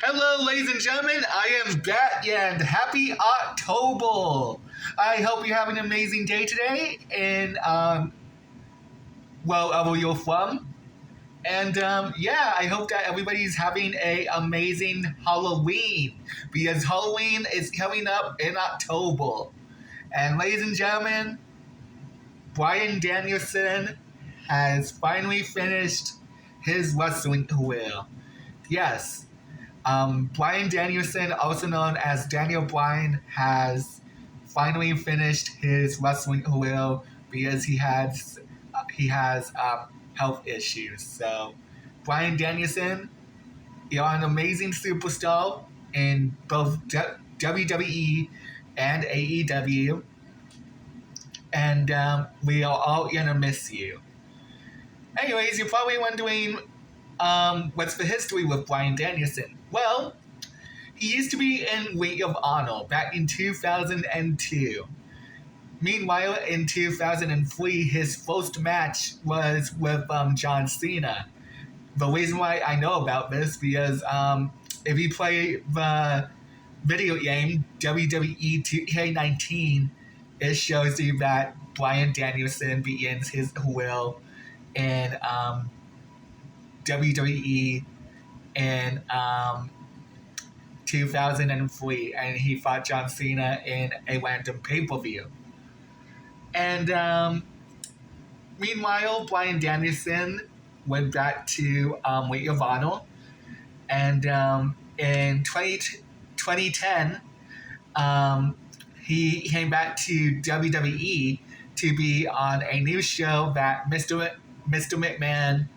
Hello, ladies and gentlemen. I am back and happy October. I hope you're having an amazing day today and wherever you're from. And I hope that everybody's having a amazing Halloween because Halloween is coming up in October. And ladies and gentlemen, Brian Danielson has finally finished his wrestling career. Yes, Brian Danielson, also known as Daniel Bryan, has finally finished his wrestling career because he has health issues. So, Brian Danielson, you're an amazing superstar in both WWE and AEW, and we are all gonna miss you. Anyways, you're probably wondering what's the history with Brian Danielson. Well, he used to be in Ring of Honor back in 2002. Meanwhile, in 2003, his first match was with John Cena. The reason why I know about this because if you play the video game WWE 2K19, it shows you that Brian Danielson begins his career in WWE in 2003, and he fought John Cena in a random pay-per-view. And meanwhile, Brian Danielson went back to Ring of Honor, and in 2010, he came back to WWE to be on a new show that Mr. McMahon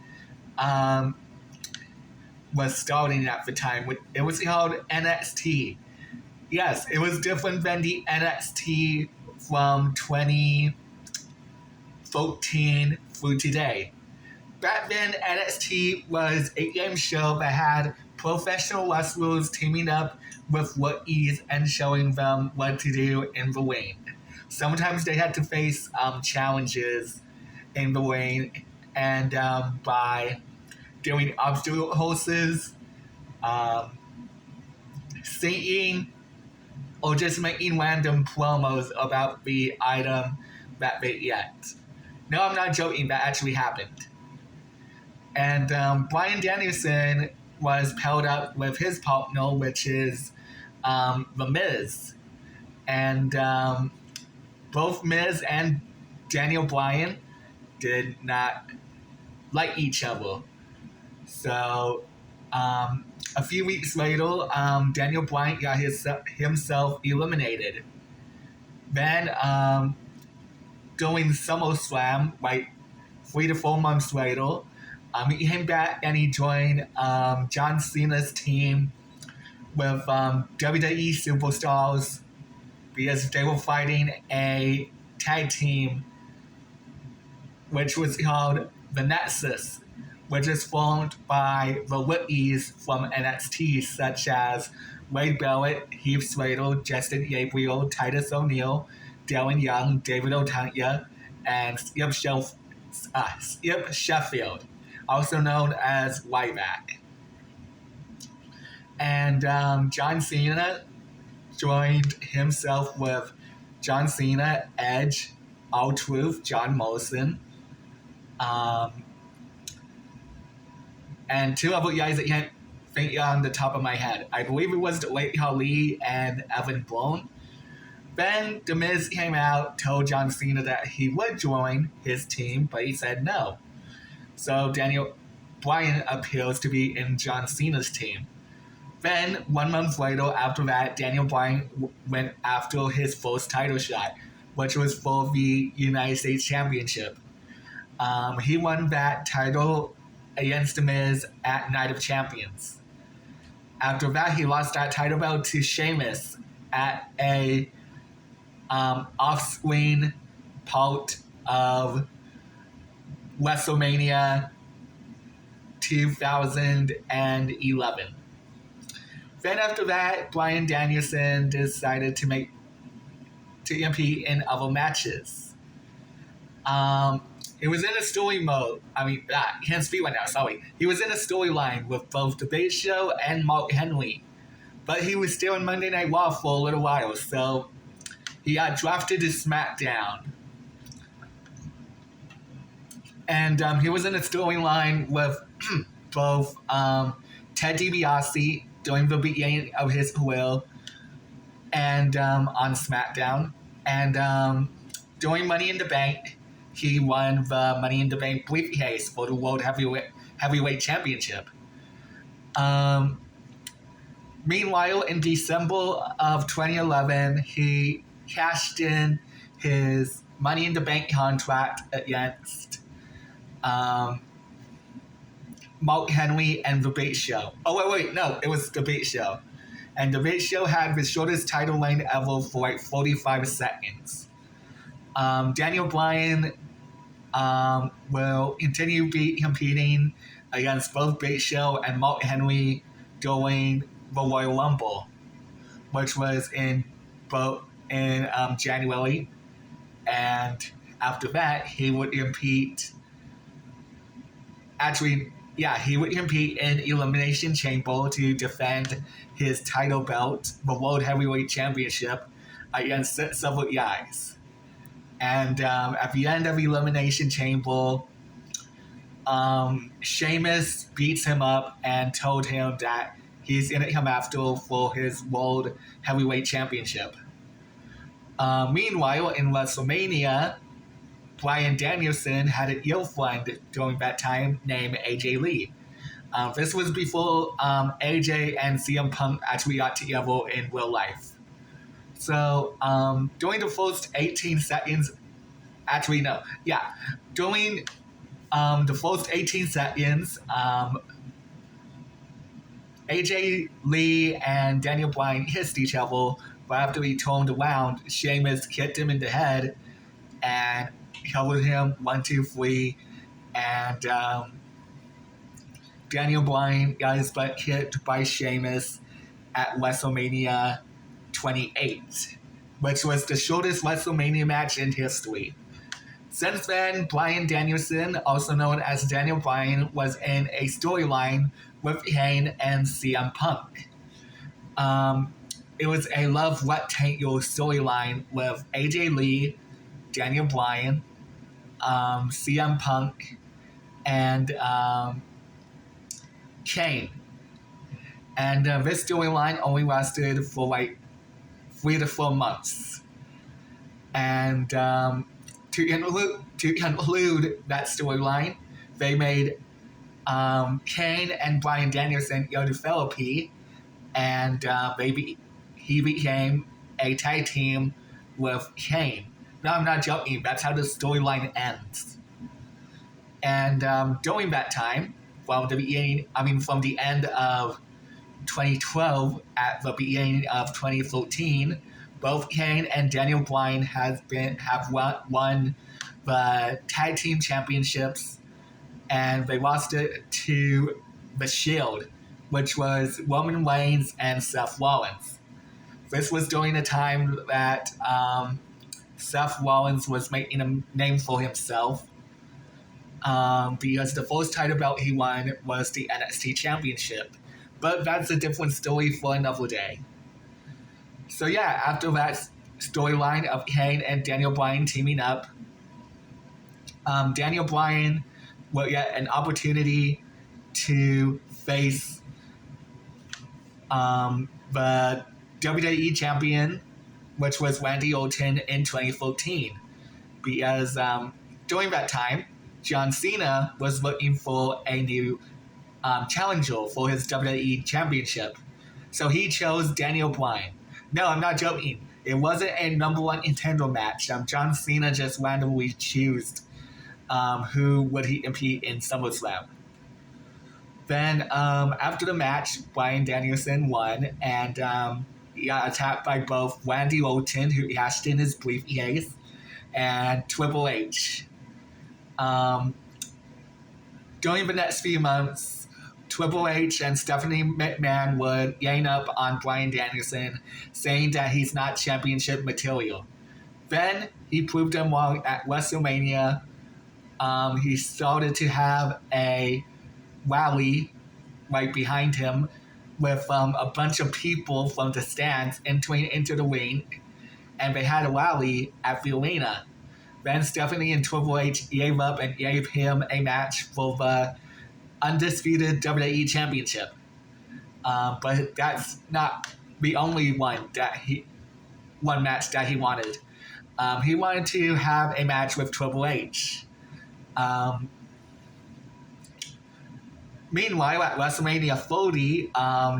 was starting at the time. It was called NXT. Yes, it was different than the NXT from 2014 through today. Back then, NXT was a game show that had professional wrestlers teaming up with rookies and showing them what to do in the ring. Sometimes they had to face challenges in the ring, and by doing obstacle courses, singing, or just making random promos about the item that they get. No, I'm not joking, that actually happened. And Brian Danielson was paired up with his partner, which is The Miz. And both Miz and Daniel Bryan did not like each other. So a few weeks later, Daniel Bryan got himself eliminated. Then during SummerSlam, like 3 to 4 months later, he came back and he joined John Cena's team with WWE superstars because they were fighting a tag team which was called the Nexus, which is formed by the rookies from NXT such as Wade Barrett, Heath Slater, Justin Gabriel, Titus O'Neil, Darren Young, David Otunga, and Skip Sheffield, also known as Ryback. And John Cena joined himself with John Cena, Edge, R-Truth, John Morrison, and two other guys that you can't think on the top of my head. I believe it was the late Ali and Evan Bourne. Then The Miz came out, told John Cena that he would join his team, but he said no. So Daniel Bryan appears to be in John Cena's team. Then, 1 month later, after that, Daniel Bryan went after his first title shot, which was for the United States Championship. He won that title against The Miz at Night of Champions. After that, he lost that title belt to Sheamus at a off-screen part of WrestleMania 2011. Then after that, Brian Danielson decided to compete in other matches. he was in a story mode. Can't speak right now. Sorry. He was in a storyline with both the Big Show and Mark Henry, but he was still in Monday Night Raw for a little while, so he got drafted to SmackDown. And he was in a storyline with both Ted DiBiase during the beginning of his career and on SmackDown. And during Money in the Bank, he won the Money in the Bank briefcase for the World Heavyweight Championship. Meanwhile, in December of 2011, he cashed in his Money in the Bank contract against Mark Henry and The Big Show. Oh, wait, no, it was The Big Show. And The Big Show had the shortest title reign ever for like 45 seconds. Daniel Bryan will continue competing against both Big Show and Mark Henry during the Royal Rumble, which was in January. And after that, he would compete. He would compete in Elimination Chamber to defend his title belt, the World Heavyweight Championship, against several guys. And at the end of Elimination Chamber, Sheamus beats him up and told him that he's going to come after for his World Heavyweight Championship. Meanwhile, in WrestleMania, Bryan Danielson had a girlfriend during that time named AJ Lee. This was before AJ and CM Punk actually got together in real life. So during the first 18 seconds, during the first 18 seconds, AJ Lee and Daniel Bryan kissed each other, but after he turned around, Sheamus kicked him in the head and covered him 1, 2, 3, and Daniel Bryan got his butt kicked by Sheamus at WrestleMania 28, which was the shortest WrestleMania match in history. Since then, Bryan Danielson, also known as Daniel Bryan, was in a storyline with Kane and CM Punk. It was a love rectangle storyline with AJ Lee, Daniel Bryan, CM Punk, and Kane. And this storyline only lasted for like 3 to 4 months. And to conclude that storyline, they made Kane and Bryan Danielson go to therapy, and he became a tag team with Kane. No, I'm not joking. That's how the storyline ends. And during that time, from the end of 2012 at the beginning of 2013, both Kane and Daniel Bryan have won the tag team championships, and they lost it to The Shield, which was Roman Reigns and Seth Rollins. This was during the time that Seth Rollins was making a name for himself, because the first title belt he won was the NXT Championship. But that's a different story for another day. So yeah, after that storyline of Kane and Daniel Bryan teaming up, Daniel Bryan will get an opportunity to face the WWE champion, which was Randy Orton, in 2014. Because during that time, John Cena was looking for a new challenger for his WWE championship. So he chose Daniel Bryan. No, I'm not joking. It wasn't a number one contender match. John Cena just randomly chose who would he compete in SummerSlam. Then after the match, Bryan Danielson won, and he got attacked by both Randy Orton, who cashed in his briefcase, and Triple H. During the next few months, Triple H and Stephanie McMahon would gang up on Bryan Danielson, saying that he's not championship material. Then he proved them wrong at WrestleMania he started to have a rally right behind him with a bunch of people from the stands entering into the ring, and they had a rally at the arena. Then Stephanie and Triple H gave up and gave him a match for the undisputed WWE Championship. But that's not the only one match that he wanted. He wanted to have a match with Triple H. Meanwhile, at WrestleMania 40,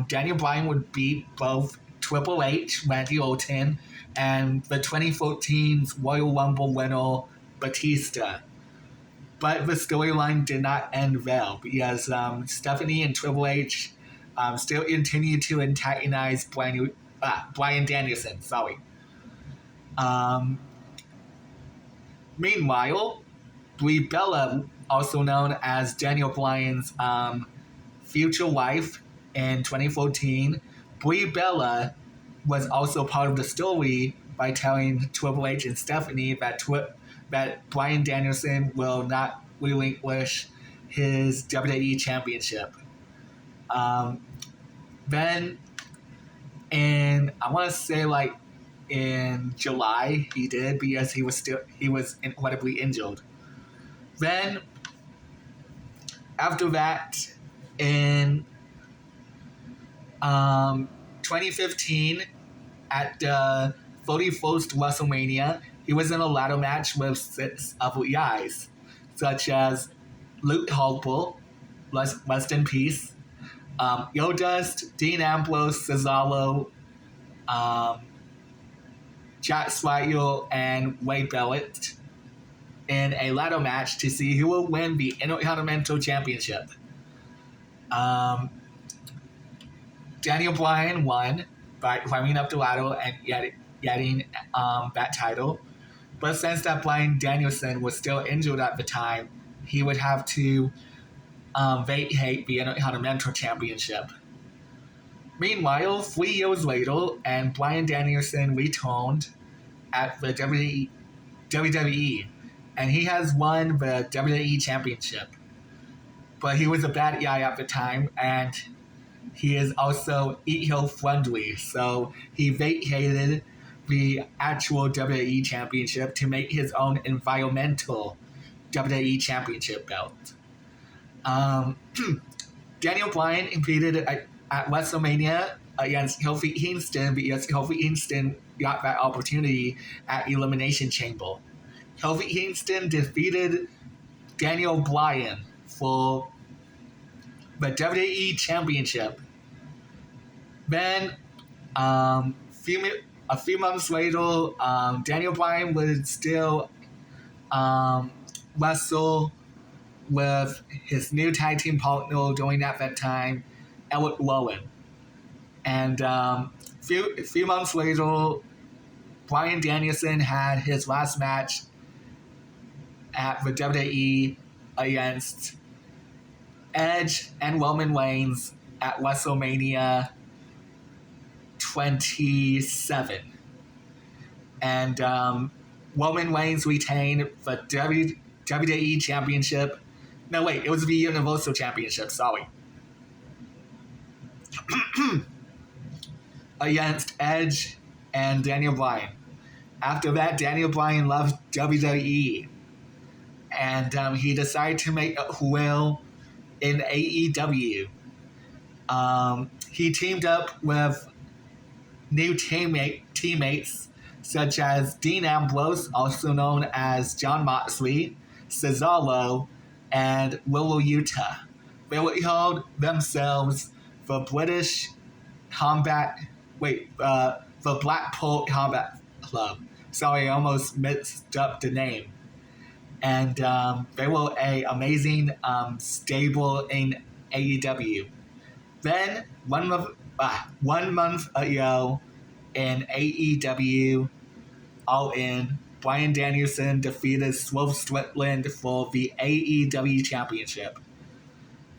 Daniel Bryan would beat both Triple H, Randy Orton, and the 2014 Royal Rumble winner, Batista. But the storyline did not end well because Stephanie and Triple H still continued to antagonize Bryan Danielson. Sorry. Meanwhile, Brie Bella, also known as Daniel Bryan's future wife in 2014, Brie Bella was also part of the story by telling Triple H and Stephanie that Bryan Danielson will not relinquish his WWE Championship. Then, I want to say in July he did, because he was incredibly injured. Then, after that, in 2015, at the 31st WrestleMania, he was in a ladder match with 6 other guys, such as Luke Harper, rest in peace, Yodust, Dean Ambrose, Cesaro, Jack Swagger, and Wade Barrett in a ladder match to see who will win the Intercontinental Championship. Daniel Bryan won by climbing up the ladder and getting that title. But since that Bryan Danielson was still injured at the time, he would have to vacate the Intercontinental Championship. Meanwhile, 3 years later, and Bryan Danielson returned at the WWE, and he has won the WWE Championship. But he was a bad guy at the time, and he is also eco-friendly, so he vacated the actual WWE Championship to make his own environmental WWE Championship belt. Daniel Bryan competed at WrestleMania against Kofi Kingston because Kofi Kingston got that opportunity at Elimination Chamber. Kofi Kingston defeated Daniel Bryan for the WWE Championship. Then, a few months later, Daniel Bryan would still wrestle with his new tag team partner during at that time, Eric Rowan. And a few months later, Bryan Danielson had his last match at the WWE against Edge and Roman Reigns at WrestleMania 27. And Roman Reigns retained the WWE Championship. No, wait, it was the Universal Championship, sorry. Against Edge and Daniel Bryan. After that, Daniel Bryan left WWE. And he decided to make a will in AEW. He teamed up with new teammates such as Dean Ambrose, also known as Jon Moxley, Cesaro, and Willow Utah. They would call themselves the the Blackpool Combat Club. Sorry, I almost mixed up the name. And they were an amazing stable in AEW. Then, one month ago in AEW All In, Bryan Danielson defeated Swerve Strickland for the AEW Championship.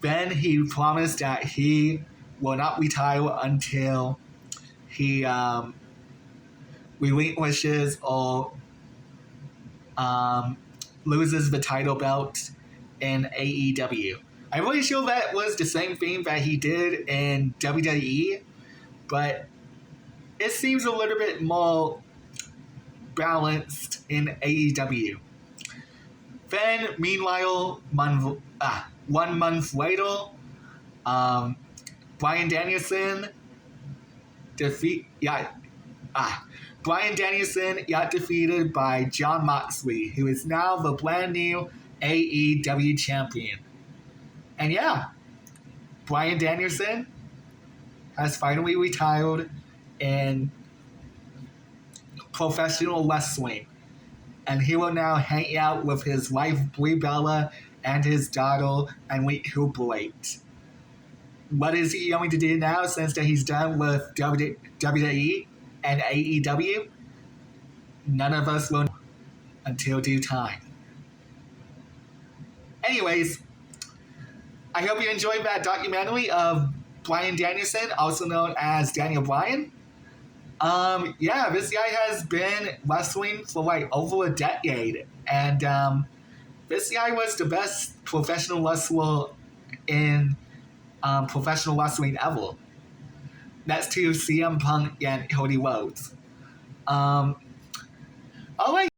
Then he promised that he will not retire until he relinquishes or loses the title belt in AEW. I'm really sure that was the same thing that he did in WWE, but it seems a little bit more balanced in AEW. Then, meanwhile, 1 month later, um, Brian Danielson defeat yeah Brian Danielson got defeated by Jon Moxley, who is now the brand new AEW champion. And yeah, Brian Danielson has finally retired in professional wrestling. And he will now hang out with his wife, Brie Bella, and his daughter, and Hubert. What is he going to do now since that he's done with WWE and AEW? None of us will know until due time. Anyways, I hope you enjoyed that documentary of Brian Danielson, also known as Daniel Bryan. Yeah, this guy has been wrestling for like over a decade, and this guy was the best professional wrestler in professional wrestling ever. Next to CM Punk and Cody Rhodes. All right.